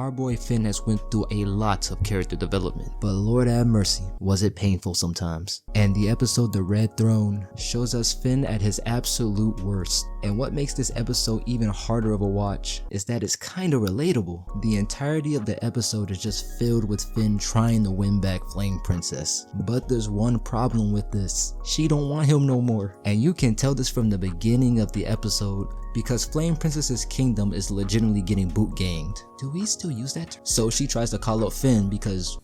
our boy Finn has went through a lot of character development, but Lord have mercy, was it painful sometimes. And the episode The Red Throne shows us Finn at his absolute worst. And what makes this episode even harder of a watch is that it's kinda relatable. The entirety of the episode is just filled with Finn trying to win back Flame Princess. But there's one problem with this. She don't want him no more. And you can tell this from the beginning of the episode, because Flame Princess's kingdom is legitimately getting boot ganged. Do we still use that term? So she tries to call up Finn because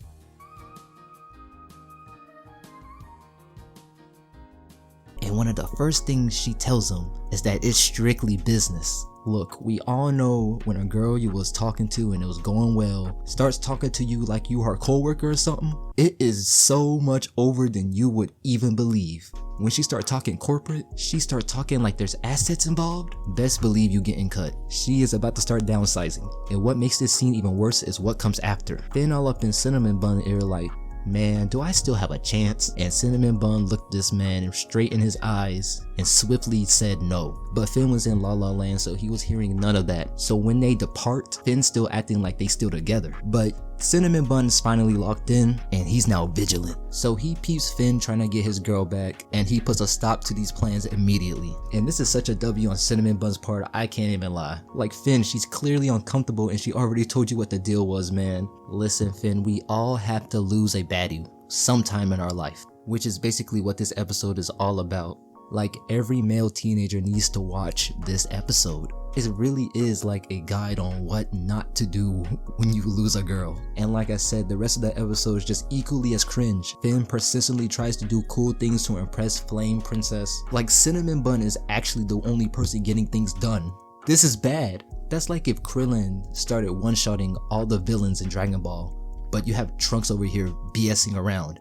and one of the first things she tells him is that it's strictly business. Look, we all know when a girl you was talking to and it was going well starts talking to you like you her coworker or something, it is so much over than you would even believe. When she start talking corporate, she start talking like there's assets involved, best believe you getting cut. She is about to start downsizing. And what makes this scene even worse is what comes after. Finn all up in Cinnamon Bun ear like, man, do I still have a chance? And Cinnamon Bun looked this man straight in his eyes and swiftly said no. But Finn was in La La Land, so he was hearing none of that. So when they depart, Finn's still acting like they still together. But Cinnamon Bun's finally locked in and he's now vigilant. So he peeps Finn trying to get his girl back and he puts a stop to these plans immediately. And this is such a W on Cinnamon Bun's part, I can't even lie. Like Finn, she's clearly uncomfortable and she already told you what the deal was, man. Listen Finn, we all have to lose a baddie sometime in our life, which is basically what this episode is all about. Like every male teenager needs to watch this episode. It really is like a guide on what not to do when you lose a girl. And like I said, the rest of the episode is just equally as cringe. Finn persistently tries to do cool things to impress Flame Princess. Like Cinnamon Bun is actually the only person getting things done. This is bad. That's like if Krillin started one-shotting all the villains in Dragon Ball, but you have Trunks over here BSing around.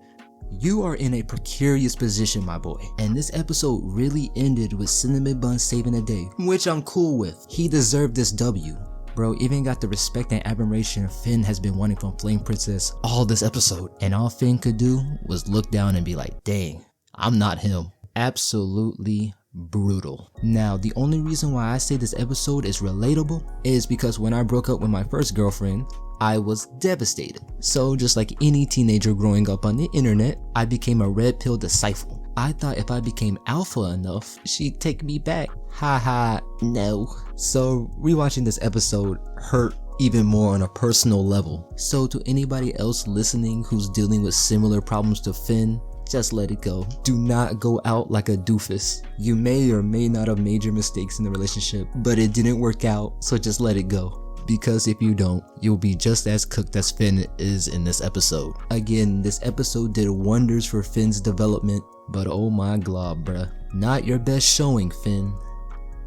You are in a precarious position, my boy. And this episode really ended with Cinnamon Bun saving the day, which I'm cool with. He deserved this W. Bro even got the respect and admiration Finn has been wanting from Flame Princess all this episode. And all Finn could do was look down and be like, dang, I'm not him. Absolutely brutal. Now, the only reason why I say this episode is relatable is because when I broke up with my first girlfriend, I was devastated. So just like any teenager growing up on the internet, I became a red pill disciple. I thought if I became alpha enough, she'd take me back. Haha, no. So rewatching this episode hurt even more on a personal level. So to anybody else listening who's dealing with similar problems to Finn, just let it go. Do not go out like a doofus. You may or may not have made your mistakes in the relationship, but it didn't work out, so just let it go. Because if you don't, you'll be just as cooked as Finn is in this episode. Again, this episode did wonders for Finn's development, but oh my god, bruh. Not your best showing, Finn.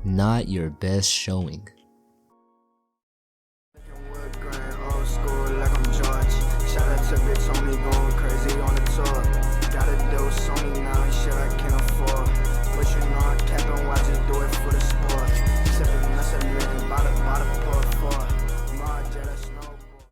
Not your best showing.